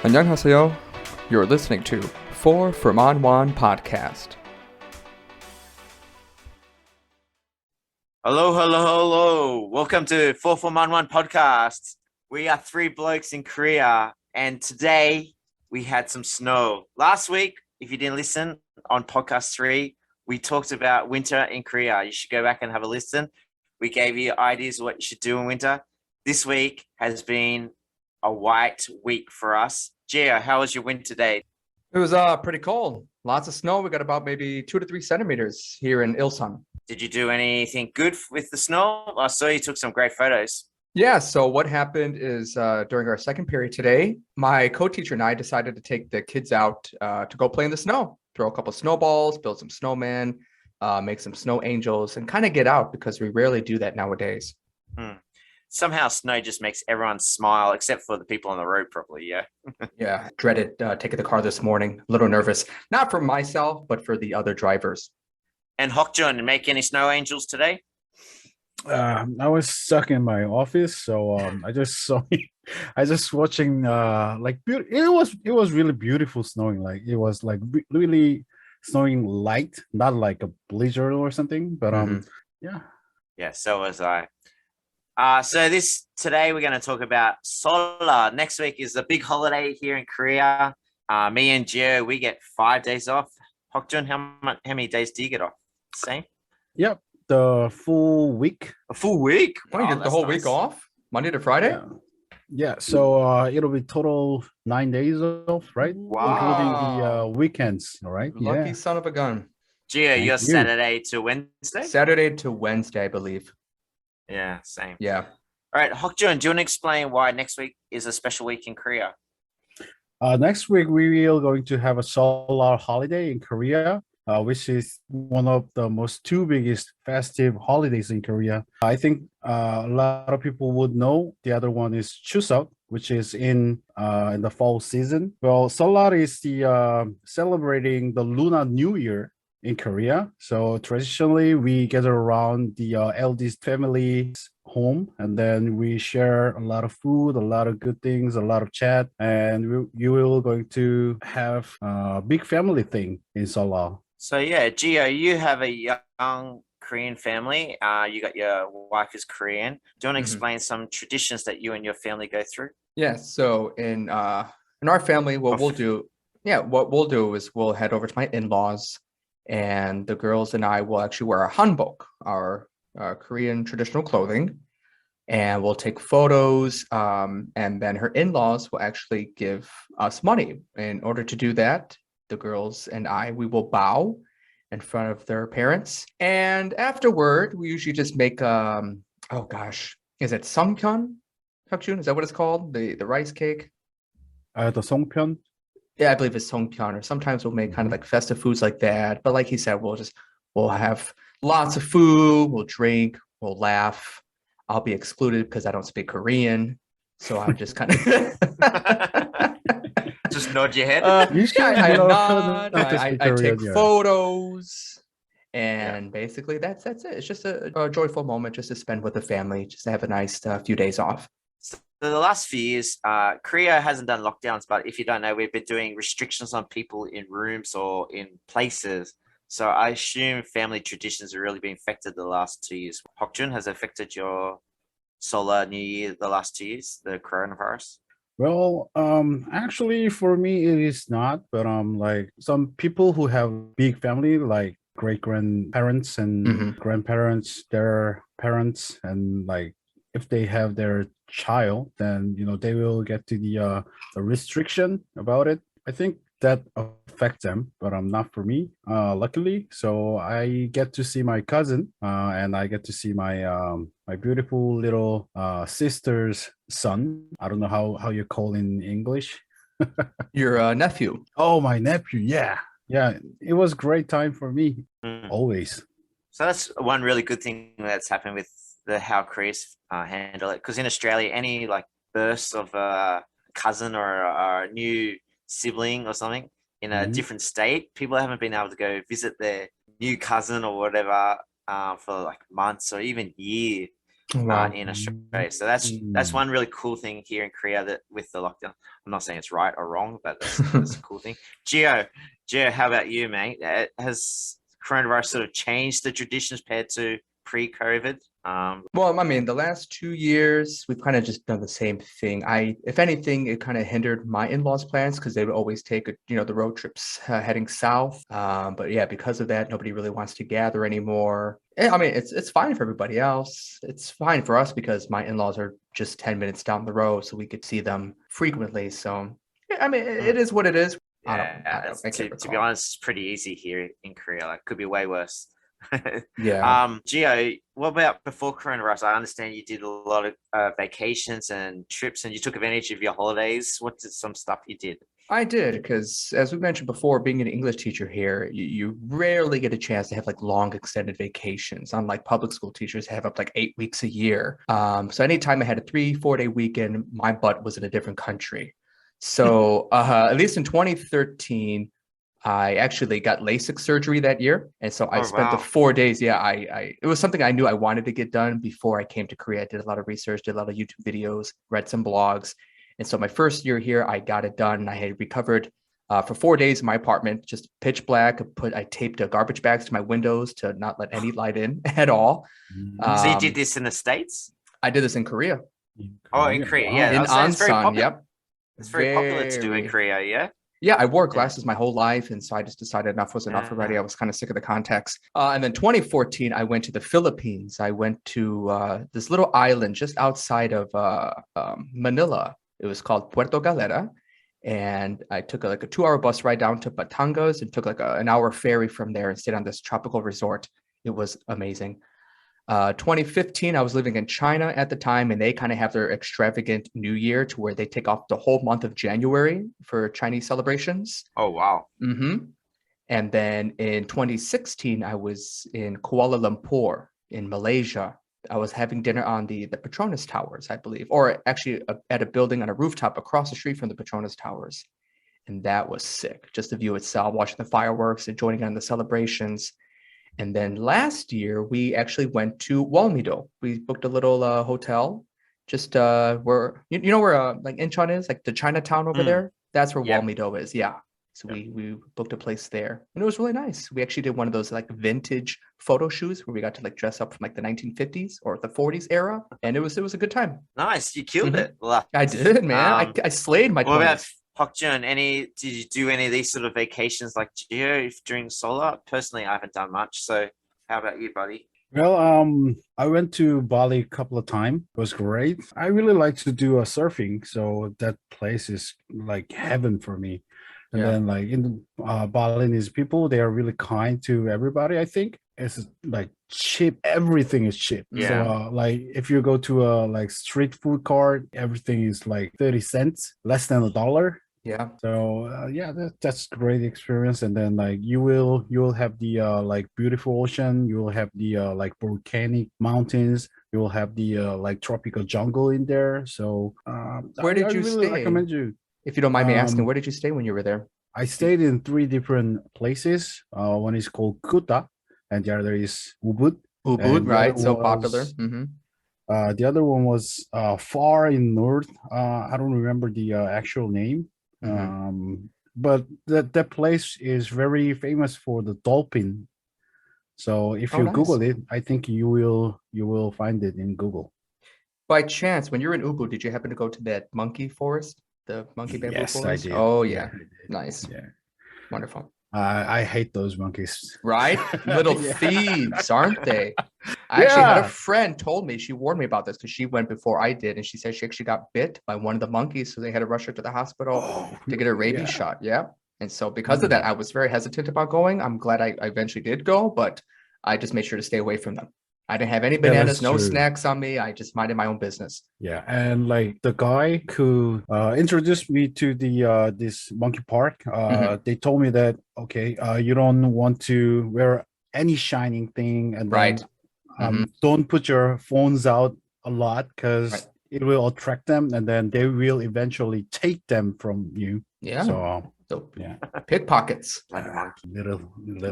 안녕하세요. You're listening to 4 from On One podcast. Hello. Welcome to 4 from On One podcast. We are three blokes in Korea, and today we had some snow. Last week, if you didn't listen on podcast 3, we talked about winter in Korea. You should go back and have a listen. We gave you ideas of what you should do in winter. This week has been a white week for us. Gia, how was your winter day? It was pretty cold. Lots of snow. We got about maybe 2 to 3 centimeters here in Ilsan. Did you do anything good with the snow? I saw you took some great photos. Yeah, so what happened is during our second period today, my co-teacher and I decided to take the kids out to go play in the snow, throw a couple snowballs, build some snowmen, make some snow angels, and kind of get out because we rarely do that nowadays. Somehow snow just makes everyone smile, except for the people on the road, probably, yeah. Yeah, dreaded taking the car this morning. A little nervous, not for myself, but for the other drivers. And Hyukjun, make any snow angels today? I was stuck in my office, so I just watching it was really beautiful snowing. Like it was like really snowing light, not like a blizzard or something. But Yeah, so was I. So today we're going to talk about Seollal. Next week is a big holiday here in Korea. Me and Gio, we get 5 days off. Hyukjun, how many days do you get off? Same. Yep, the full week. A full week? Oh, you get the whole week off? Monday to Friday? Yeah. So it'll be total 9 days off, right? Wow. Including the weekends. All right. Lucky son of a gun. Gio, you're you. Saturday to Wednesday? Saturday to Wednesday, I believe. Yeah, same. Yeah. All right, Hyukjun, do you want to explain why next week is a special week in Korea? Next week we are going to have a solar holiday in Korea, which is one of the two biggest festive holidays in Korea. I think a lot of people would know. The other one is Chuseok, which is in the fall season. Well, solar is the celebrating the Lunar New Year in Korea. So traditionally, we gather around the eldest family's home, and then we share a lot of food, a lot of good things, a lot of chat, and you will going to have a big family thing in Seollal. So yeah, Gio, you have a young Korean family. You got your wife is Korean. Do you want to explain some traditions that you and your family go through? Yeah. So in our family, what we'll do is we'll head over to my in-laws, and the girls and I will actually wear our hanbok, our Korean traditional clothing, and we'll take photos. And then her in-laws will actually give us money. In order to do that, the girls and we will bow in front of their parents. And afterward, we usually just make, is it songpyeon? Hyukjun, is that what it's called? The rice cake? The songpyeon? Yeah, I believe it's songpyeon. Or sometimes we'll make kind of like festive foods like that. But like he said, we'll have lots of food, we'll drink, we'll laugh. I'll be excluded because I don't speak Korean. So I'm just kind of just nod your head. I nod. I take photos, and basically that's it. It's just a joyful moment just to spend with the family, just to have a nice few days off. So the last few years, Korea hasn't done lockdowns, but if you don't know, we've been doing restrictions on people in rooms or in places. So I assume family traditions have really been affected the last 2 years. Hyukjun, has it affected your Seollal New Year the last 2 years, the coronavirus? Well, actually for me it is not, but like some people who have big family, like great grandparents and grandparents, their parents, and like if they have their child, then they will get to the restriction about it. I think that affects them, but not for me, luckily. So I get to see my cousin, and I get to see my my beautiful little sister's son. I don't know how you call in English. Your nephew. Oh, my nephew. Yeah. It was great time for me, always. So that's one really good thing that's happened with how Korea's handle it. Because in Australia, any like bursts of a cousin or a new sibling or something in a different state, people haven't been able to go visit their new cousin or whatever for like months or even years. Wow. in Australia. So that's one really cool thing here in Korea that with the lockdown. I'm not saying it's right or wrong, but that's a cool thing. Gio, how about you, mate? Has coronavirus sort of changed the traditions compared to pre-COVID? Well, I mean, the last 2 years, we've kind of just done the same thing. If anything, it kind of hindered my in-laws' plans because they would always take, the road trips heading south. But yeah, because of that, nobody really wants to gather anymore. I mean, it's fine for everybody else. It's fine for us because my in-laws are just 10 minutes down the road, so we could see them frequently. So yeah, I mean, it is what it is. I Yeah, can't to be recall. honest, it's pretty easy here in Korea. Like, could be way worse. Yeah. Gio, what about before coronavirus? I understand you did a lot of vacations and trips, and you took advantage of your holidays. What's some stuff you did? I did because, as we mentioned before, being an English teacher here, you rarely get a chance to have like long extended vacations. Unlike public school teachers, have up like 8 weeks a year. So anytime I had a 3-4 day weekend, my butt was in a different country. So at least in 2013, I actually got LASIK surgery that year, and so I Oh spent the wow. 4 days. Yeah, it was something I knew I wanted to get done before I came to Korea. I did a lot of research, did a lot of YouTube videos, read some blogs, and so my first year here, I got it done. I had recovered for 4 days in my apartment, just pitch black. I taped garbage bags to my windows to not let any light in at all. So you did Um, this in the States? I did this in Korea, In Oh, in Korea. Korea. Wow. Yeah, I in was saying it's very Ansan. popular. Yep, It's very popular to do in very. Korea. Yeah. Yeah, I wore Yeah. glasses my whole life, and so I just decided enough was enough already. Yeah. I was kind of sick of the contacts. And then 2014, I went to the Philippines. I went to this little island just outside of Manila. It was called Puerto Galera, and I took like a 2-hour bus ride down to Batangas and took like an hour ferry from there and stayed on this tropical resort. It was amazing. 2015, I was living in China at the time, and they kind of have their extravagant New Year to where they take off the whole month of January for Chinese celebrations. Oh wow. And then in 2016, I was in Kuala Lumpur in Malaysia. I was having dinner on the Petronas Towers, I believe, or actually at a building on a rooftop across the street from the Petronas Towers. And that was sick. Just the view itself, watching the fireworks and joining in the celebrations. And then last year, we actually went to Walmido. We booked a little hotel just where, you know where like Incheon is, like the Chinatown over there? That's where Yep. Walmido is. Yeah. So we booked a place there, and it was really nice. We actually did one of those like vintage photo shoots where we got to like dress up from like the 1950s or the 40s era, and it was a good time. Nice. You killed Mhm. it. Well, I did, man. I slayed my what about 20s. Hyukjun? Did you do any of these sort of vacations like Geo during solar? Personally, I haven't done much. So how about you, buddy? Well, I went to Bali a couple of times. It was great. I really like to do surfing, so that place is like heaven for me. And Yeah. then like in Balinese people, they are really kind to everybody. I think it's like cheap. Everything is cheap. Yeah. So like if you go to a like street food cart, everything is like 30 cents, less than $1. Yeah. So yeah, that's great experience. And then like you will have the like beautiful ocean. You will have the like volcanic mountains. You will have the like tropical jungle in there. So Where did I you really stay? recommend you. If you don't mind me asking, Um, where did you stay when you were there? I stayed in 3 different places. One is called Kuta, and the other is Ubud. Ubud, And right? So popular. the other one was far in north. I don't remember the actual name. But that place is very famous for the dolphin. So if Oh, you nice. Google it, I think you will find it in Google. By chance, when you were in Ubud, did you happen to go to that monkey forest, the monkey bamboo Yes, I forest? did. Oh, Yeah, yeah. I did. Nice. Yeah. Wonderful. I hate those monkeys. Right? Little Yeah. thieves, aren't they? I actually had a Yeah. friend told me, she warned me about this because she went before I did, and she said she actually got bit by one of the monkeys, so they had to rush her to the hospital Oh, to get a rabies yeah. shot. Yeah. And so because of that, I was very hesitant about going. I'm glad I eventually did go, but I just made sure to stay away from them. I didn't have any Yeah, bananas, that's no true. snacks on me. I just minded my own business. Yeah, and like the guy who introduced me to the this monkey park, they told me that okay, you don't want to wear any shining thing, and then Right. don't put your phones out a lot because Right. it will attract them, and then they will eventually take them from you. Yeah. So So Yeah. pickpockets, Bloody monkey.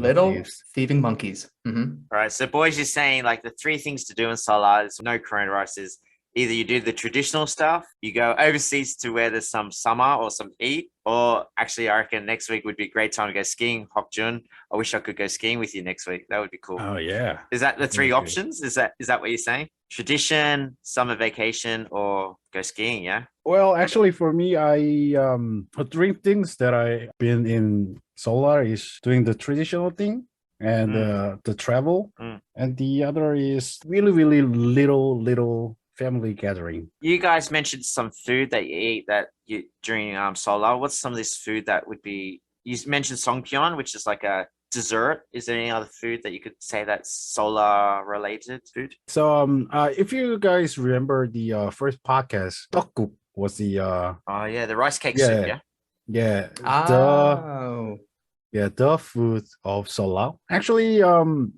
little thieves. thieving monkeys. Mhm. All right. So, boys, you're saying like the three things to do in Seollal is no coronavirus is either you do the traditional stuff, you go overseas to where there's some summer or some heat, or actually, I reckon next week would be a great time to go skiing. Hyukjun. I wish I could go skiing with you next week. That would be cool. Oh yeah. Is that the three Definitely. options? Is that what you're saying? Tradition, summer vacation, or go skiing? Yeah. Well, actually, for me, three things that I've been in Solar is doing the traditional thing and the travel, Mm. and the other is really little family gathering. You guys mentioned some food that you eat that you during Seollal. What's some of this food that would be? You mentioned songpyeon, which is like a dessert. Is there any other food that you could say that's Seollal related food? So, if you guys remember the first podcast, tteokguk was the Oh yeah, the rice cake soup. yeah Yeah. the Oh, the food of Seollal. Actually,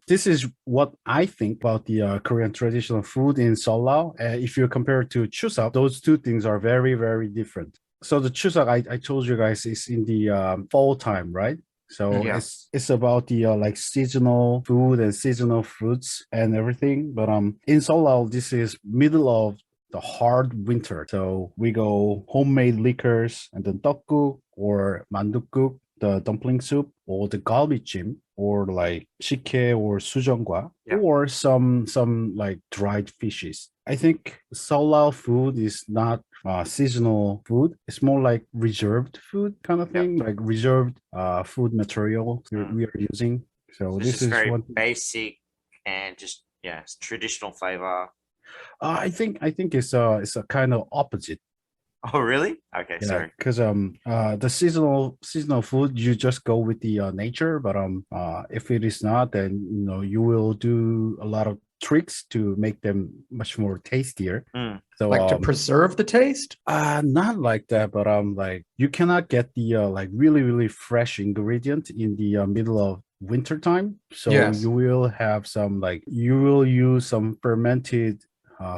this is what I think about the Korean traditional food in Seollal. If you compare it to Chuseok, those two things are very different. So the Chuseok, I told you guys, is in the fall time, right? So Yeah. it's about the like seasonal food and seasonal fruits and everything. But in Seollal, this is middle of the hard winter. So we go homemade liquors and then tteokguk or mandukguk, the dumpling soup, or the galbichim, or like shike or sujongwa, Yeah. or some like dried fishes. I think Seollal food is not seasonal food. It's more like reserved food kind of Yeah. thing, like reserved food material Mm. we are using. So So it's this just is very one. basic and just it's traditional flavor. I think it's a kind of opposite. Oh really? Okay, Yeah, sorry. because the seasonal food you just go with the nature, but if it is not, then you will do a lot of tricks to make them much more tastier. Mm. So like to preserve the taste? not like that, but like you cannot get the like really fresh ingredient in the middle of winter time. So Yes. you will have some like you will use some fermented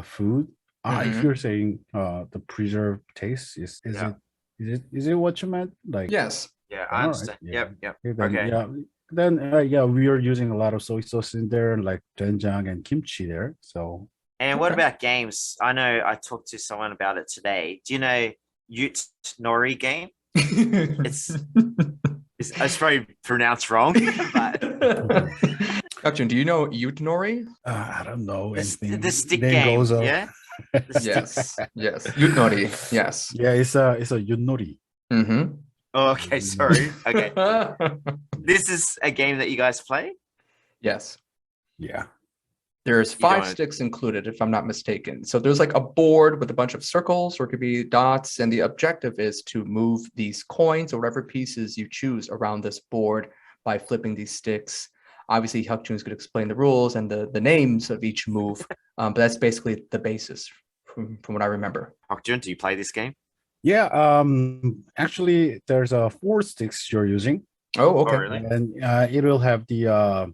food. If Mhm. you're saying the preserved taste, Yeah. is it what you meant? Like Yeah, I all right, understand. yeah. Yep. Okay, then Okay. yeah. Then yeah, we are using a lot of soy sauce in there, like doenjang and kimchi there. So And what Okay. about games? I know I talked to someone about it today. Do you know Ute Nori game? It's probably pronounced wrong, but Hyukjun, do you know Yutenori? I don't know anything. the stick Name game, goes up. yeah? The stick. Yes. Yutenori. Yes. Yeah, it's a yunori. Mm-hmm. Oh, okay, sorry. Okay. This is a game that you guys play? Yes. Yeah. There's You 5 don't- sticks included, if I'm not mistaken. So there's like a board with a bunch of circles, or it could be dots, and the objective is to move these coins or whatever pieces you choose around this board by flipping these sticks. Obviously, Hyukjun is going to explain the rules and the names of each move, but that's basically the basis from what I remember. Hyukjun, do you play this game? Yeah. Actually, there's 4 sticks you're using, Oh, okay. Oh, really? and it will have the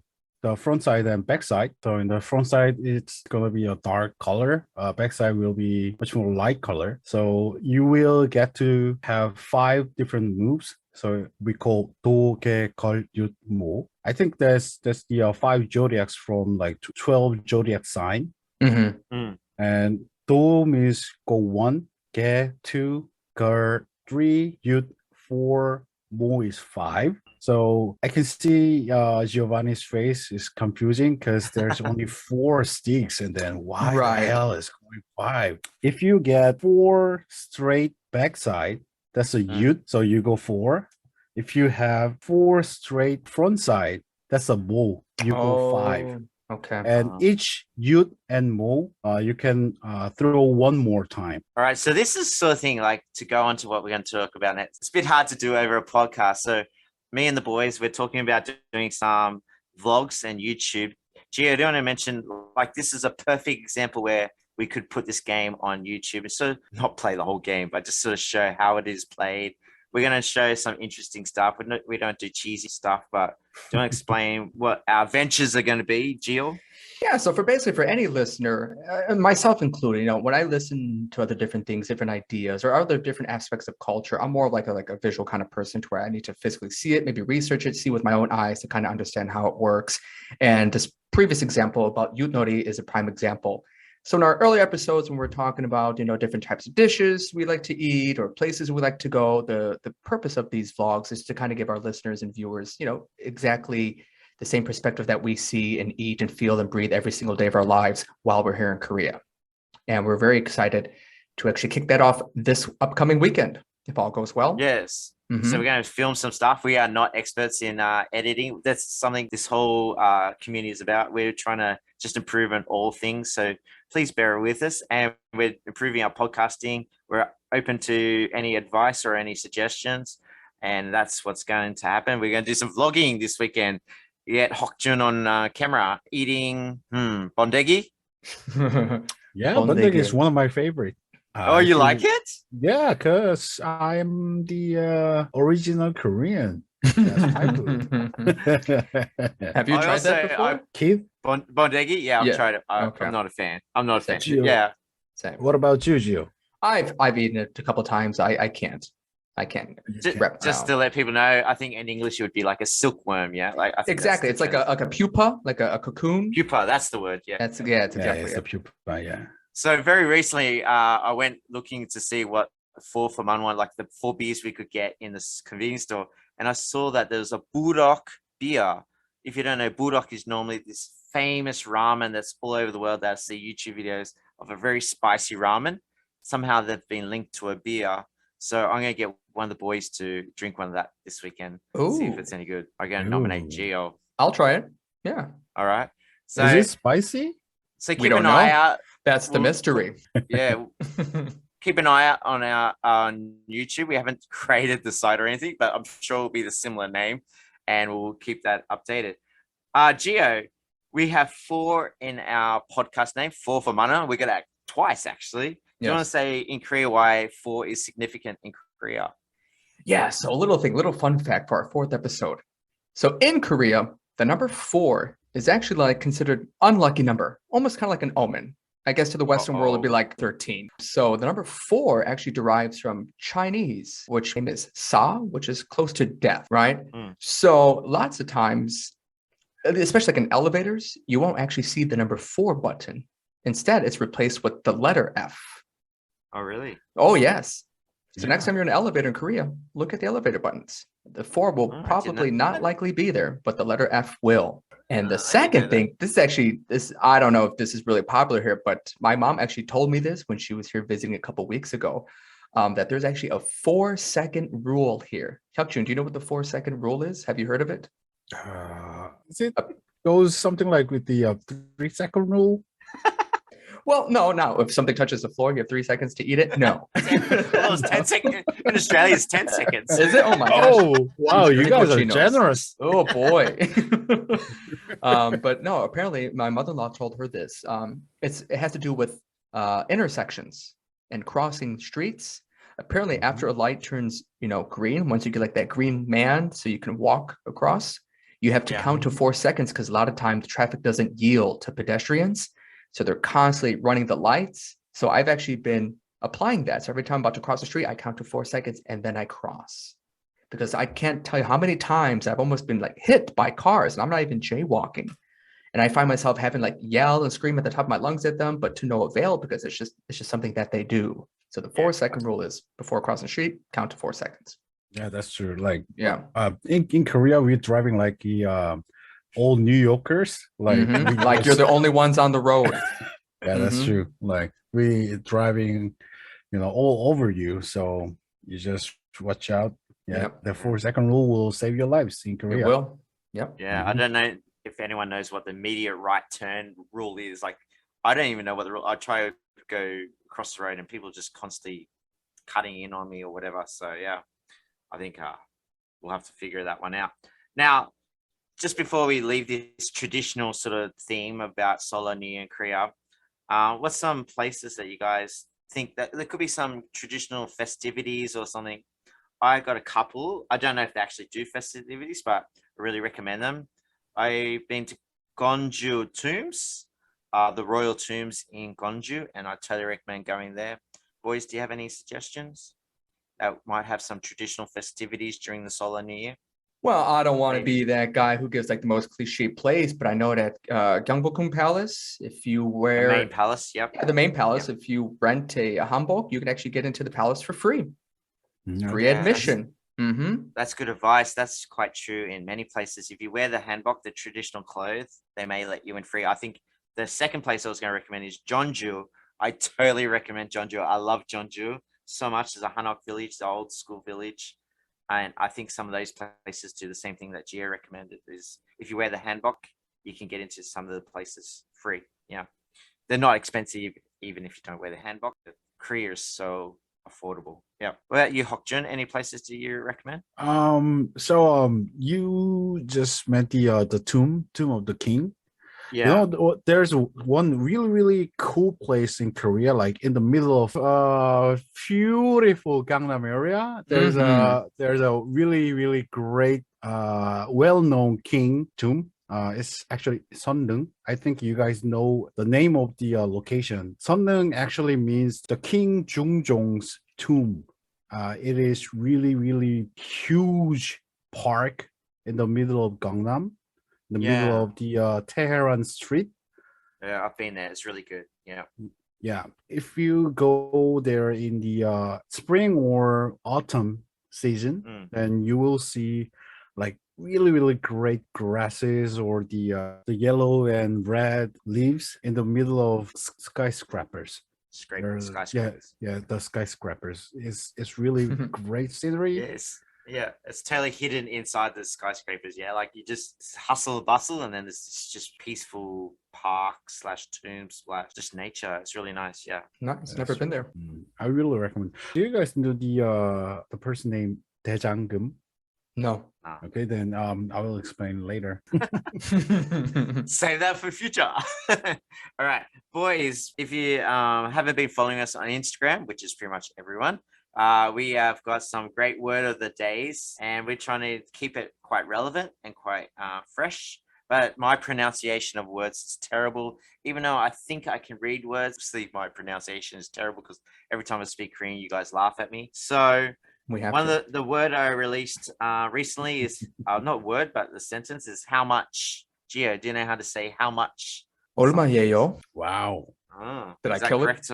front side and back side. So in the front side, it's gonna be a dark color. Back side will be much more light color. So you will get to have 5 different moves. So we call Do, Ge, Kol, Yut, Mo. I think that's the 5 zodiacs from like 12 zodiac sign. Mm-hmm. And Do means go 1, Ge 2, Ger 3, Yut 4, Mo is 5. So I can see Giovanni's face is confusing because there's only 4 sticks, and then why Right. the hell is going 5? If you get 4 straight backside, that's a yut, so you go 4. If you have 4 straight front side, that's a mo, you go 5. Okay. And each yut and mo, you can throw one more time. All right, so this is sort of thing like to go on to what we're going to talk about next. It's a bit hard to do over a podcast. So me and the boys, we're talking about doing some vlogs and YouTube. Gio, do you want to mention, like, this is a perfect example where we could put this game on YouTube and sort of not play the whole game, but just sort of show how it is played. We're going to show some interesting stuff. We don't do cheesy stuff, but do you want to explain what our ventures are going to be, Gio? Yeah, so for any listener, myself included, when I listen to other different things, different ideas, or other different aspects of culture, I'm more of like a visual kind of person to where I need to physically see it, maybe research it, see with my own eyes to kind of understand how it works. And this previous example about Yutnori is a prime example. So in our earlier episodes, when we're talking about different types of dishes we like to eat or places we like to go, the purpose of these vlogs is to kind of give our listeners and viewers, exactly the same perspective that we see and eat and feel and breathe every single day of our lives while we're here in Korea. And we're very excited to actually kick that off this upcoming weekend, if all goes well. Yes. Mhm. So we're going to film some stuff. We are not experts in editing. That's something this whole community is about. We're trying to just improve on all things. So please bear with us. And we're improving our podcasting. We're open to any advice or any suggestions. And that's what's going to happen. We're going to do some vlogging this weekend. You get Hyukjun on camera eating bondegi. Yeah, Bondegi. Bundek is one of my favorite. Oh, you like it? Yeah, because I'm the original Korean. That's my food. Have you I tried also- that before? Keith, Bondegi? Yeah, I've Yeah. tried it. Okay. I'm not a fan. I'm not a fan. Gio. Yeah. Same. what about you, Gio? I've eaten it a couple of times. I can't. Just, Wrap just now. to let people know, I think in English it would be like a silkworm. Yeah, like I think Exactly. It's like a pupa, like a cocoon. pupa. That's the word. Yeah. That's Yeah, exactly it's it. a pupa. Yeah. So very recently, I went looking to see what 4 for 1, like the 4 beers we could get in this convenience store, and I saw that there's a Budok beer. If you don't know, Budok is normally this famous ramen that's all over the world. That I see YouTube videos of a very spicy ramen. Somehow they've been linked to a beer. So I'm gonna get one of the boys to drink one of that this weekend. See if Ooh. it's any good. I'm gonna nominate Ooh. Gio. I'll try it. Yeah. All right. So Is it spicy? so We keep don't an eye know. out. That's the Well, mystery. Yeah, keep an eye out on our on YouTube. We haven't created the site or anything, but I'm sure it'll be the similar name, and we'll keep that updated. Gio, we have 4 in our podcast name. 4 for mana. We got that twice actually. Do you want to Yes. say in Korea why 4 is significant in Korea? Yeah. So a little fun fact for our 4th episode. So in Korea, the number 4 is actually like considered unlucky number, almost kind of like an omen. I guess to the Western world, it'd be like 13. So the number 4 actually derives from Chinese, which name is sa, which is close to death, right? Mm. So lots of times, especially like in elevators, you won't actually see the number 4 button. Instead, it's replaced with the letter F. Oh, really? Oh, yes. So next Yeah. time you're in an elevator in Korea, look at the elevator buttons. The 4 will Oh, I did probably not know not that. likely be there, but the letter F will. And the I didn't know second that. thing, this I don't know if this is really popular here, but my mom actually told me this when she was here visiting a couple weeks ago, that there's actually a 4-second rule here. Hyukjun, do you know what the 4-second rule is? Have you heard of it? Is it goes something like with the 3-second rule? Well, no. If something touches the floor, you have 3 seconds to eat it. No. Well, it's 10 seconds. In Australia, it's 10 seconds. Is it? Oh my gosh. Oh, wow, you Drink guys what are she knows. generous. Oh boy. But no, apparently my mother-in-law told her this. It has to do with intersections and crossing streets. Apparently, after a light turns, green, once you get like that green man, so you can walk across, you have to Yeah. count to 4 seconds because a lot of times traffic doesn't yield to pedestrians. So they're constantly running the lights. So I've actually been applying that. So every time I'm about to cross the street, I count to 4 seconds and then I cross. Because I can't tell you how many times I've almost been like hit by cars and I'm not even jaywalking. And I find myself having like yell and scream at the top of my lungs at them, but to no avail because it's just something that they do. So the 4-second rule is before crossing the street, count to 4 seconds. Yeah, that's true. Like, Yeah. in Korea, we're driving like the old New Yorkers. Like, Mhm. we Like you're just- the only ones on the road. Yeah, that's Mhm. true. Like we driving, all over you. So you just watch out. Yeah, Yep. the 4-second rule will save your lives in It Korea. will. Yep. Yeah, I Mhm. don't know if anyone knows what the immediate right turn rule is. Like, I don't even know what the rule. I try to go across the road and people just constantly cutting in on me or whatever. So yeah, I think we'll have to figure that one out. Now, just before we leave this traditional sort of theme about Seollal New Year in Korea, what's some places that you guys think that there could be some traditional festivities or something? I got a couple. I don't know if they actually do festivities, but I really recommend them. I've been to Gonju tombs, the royal tombs in Gonju, and I totally recommend going there. Boys, do you have any suggestions that might have some traditional festivities during the Solar New Year? Well, I don't want to Maybe. be that guy who gives like the most cliche place, but I know that Gyeongbokgung Palace, if you The wear main palace, yep. the main palace, if you rent a hanbok, you can actually get into the palace for free. Free Yeah, admission. Mm-hmm. That's good advice. That's quite true in many places. If you wear the hanbok, the traditional clothes, they may let you in free. I think the second place I was going to recommend is Jeonju. I totally recommend Jeonju. I love Jeonju so much as a Hanok village, the old school village. And I think some of those places do the same thing that Gia recommended is if you wear the hanbok, you can get into some of the places free. Yeah. They're not expensive, even if you don't wear the hanbok. Korea is so affordable. Yeah. What about you, Hyukjun? Any places do you recommend? You just met the tomb of the king. Yeah. There's one really cool place in Korea, like in the middle of beautiful Gangnam area. There's a really great well-known king tomb. It's actually Sundeung. I think you guys know the name of the location. Sundeung actually means the King Jungjong's tomb. It is really huge park in the middle of Gangnam, the middle Yeah. of the Tehran street. Yeah, I've been there. It's really good. Yeah. Yeah, if you go there in the spring or autumn season, then you will see like really great grasses or the yellow and red leaves in the middle of skyscrapers. Skyscrapers. Yeah, the skyscrapers is really great scenery. Yes. Yeah. It's totally hidden inside the skyscrapers. Yeah. Like you just hustle bustle and then there's just peaceful park slash tomb slash just nature. It's really nice. Yeah. Nice. Never been there. I really recommend. Do you guys know the person named Daejanggeum? No. Okay, then I will explain later. Save that for future. All right, boys, if you haven't been following us on Instagram, which is pretty much everyone, we have got some great word of the days and we're trying to keep it quite relevant and quite fresh. But my pronunciation of words is terrible. Even though I think I can read words, obviously my pronunciation is terrible because every time I speak Korean, you guys laugh at me. So We have one to. of the word I released recently is not word, but the sentence is how much. Gio, do you know how to say how much? 얼마예요? Wow. Did I Is that kill it? correct,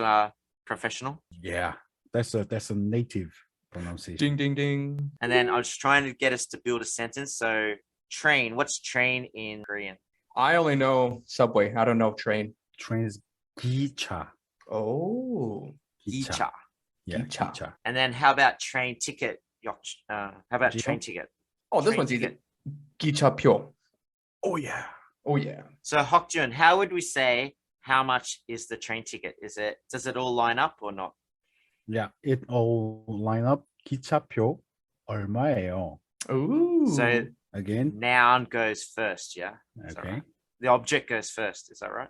professional? Yeah, that's a native pronunciation. Ding ding ding. And then I was trying to get us to build a sentence. So train, what's train in Korean? I only know subway. I don't know train. Train is gicha. Oh. Gicha. Yeah, Gicha. gicha. And then how about train ticket? How about Gio? train ticket? Oh, this Train one's easy. ticket. 기차표. Oh yeah. Oh yeah. So Hyukjun, how would we say how much is the train ticket? Does it all line up or not? Yeah, it all line up. 기차표 얼마예요? Ooh. So Again. noun goes first, yeah? Is that Okay. right? The object goes first, is that right?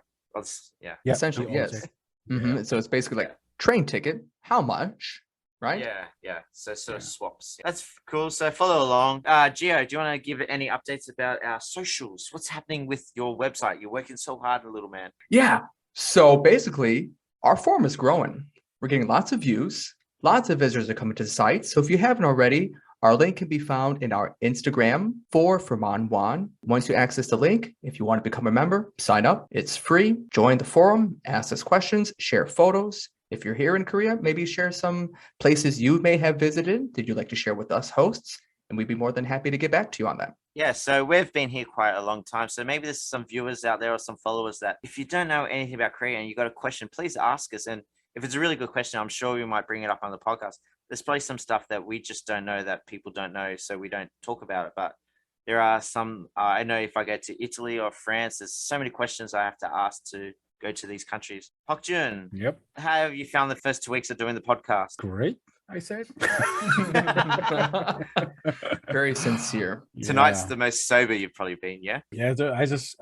Yeah. Yeah, Essentially, the yes. object. Mhm. So it's basically like train ticket. How much? Right? Yeah. So sort of Yeah. swaps. That's cool. So follow along. Gio, do you want to give any updates about our socials? What's happening with your website? You're working so hard, little man. Yeah. So basically, our forum is growing. We're getting lots of views. Lots of visitors are coming to the site. So if you haven't already, our link can be found in our Instagram for Manwan. Once you access the link, if you want to become a member, sign up. It's free. Join the forum, ask us questions, share photos. If you're here in Korea, maybe share some places you may have visited that you'd like to share with us hosts, and we'd be more than happy to get back to you on that. Yeah, so we've been here quite a long time. So maybe there's some viewers out there or some followers that if you don't know anything about Korea and you got a question, please ask us. And if it's a really good question, I'm sure we might bring it up on the podcast. There's probably some stuff that we just don't know that people don't know, so we don't talk about it. But there are some, I know if I go to Italy or France, there's so many questions I have to ask to go to these countries. Hyukjun, Yep. how have you found the first 2 weeks of doing the podcast? Great, I said. Very sincere. Tonight's Yeah. the most sober you've probably been, yeah? Yeah, I just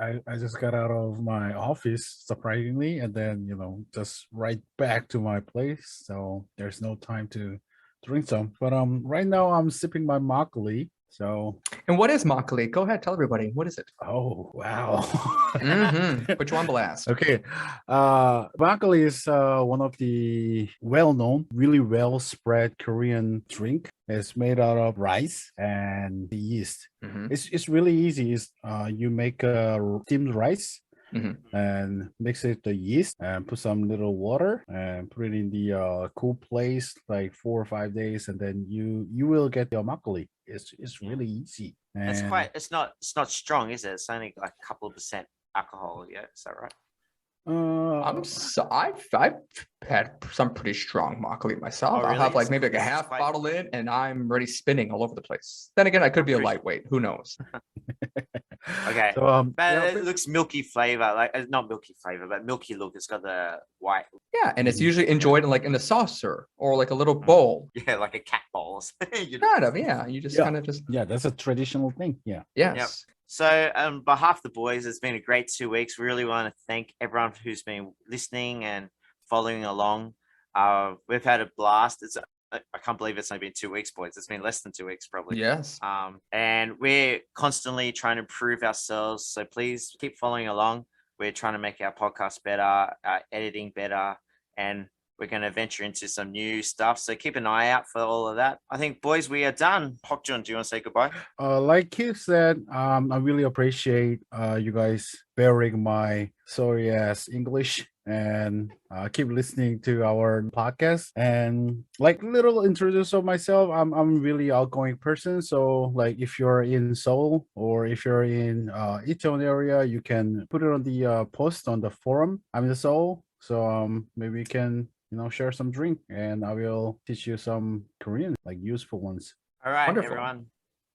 got out of my office surprisingly, and then just right back to my place. So there's no time to drink some. But right now I'm sipping my makgeolli. So, And what is makgeolli? Go ahead, tell everybody. What is it? oh wow. Put you on blast. Okay. Makgeolli is one of the well-known, really well-spread Korean drink. It's made out of rice and the yeast. Mhm. It's really easy. You make steamed rice Mhm. and mix it with the yeast and put some little water and put it in the cool place like 4 or 5 days, and then you will get your makgeolli. It's really easy. It's And quite. It's not strong, is it? It's only like a couple of percent alcohol. Yeah, is that right? I've had some pretty strong makgeolli myself. Oh, I'll have really? like maybe like a It's half quite- bottle in, and I'm already spinning all over the place. Then again, I could be a pretty- lightweight. Who knows? Okay. so But yeah, it looks milky flavor, like not milky flavor, but milky look. It's got the white, Yeah, and it's Mhm. usually enjoyed in like in a saucer or like a little Mm. bowl. yeah, like a cat bowl. or something, you know? Kind of, yeah. You just Yeah. kind of just yeah, that's a traditional thing. Yeah. yes. So, on behalf of the boys, it's been a great 2 weeks. We really want to thank everyone who's been listening and following along. We've had a blast. I can't believe it's only been 2 weeks, boys. It's been less than 2 weeks, probably. Yes. And we're constantly trying to improve ourselves. So please keep following along. We're trying to make our podcast better, our editing better, and we're going to venture into some new stuff. So keep an eye out for all of that. I think, boys, we are done. Hyukjun, do you want to say goodbye? Like Keith said, I really appreciate you guys bearing my sorry ass English and keep listening to our podcast. And like little introduce of myself, I'm really outgoing person. So like if you're in Seoul or if you're in Itaewon area, you can put it on the post on the forum. I'm in Seoul, so maybe you can share some drink, and I will teach you some Korean like useful ones. All right, Wonderful. everyone.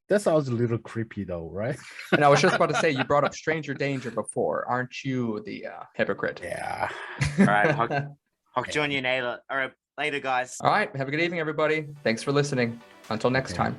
That sounds a little creepy though, right? And I was just about to say, you brought up stranger danger before. Aren't you the hypocrite? Yeah. All right, Hyukjun, you nailed it. All right, later, guys. All right. Have a good evening, everybody. Thanks for listening. Until next Okay. time.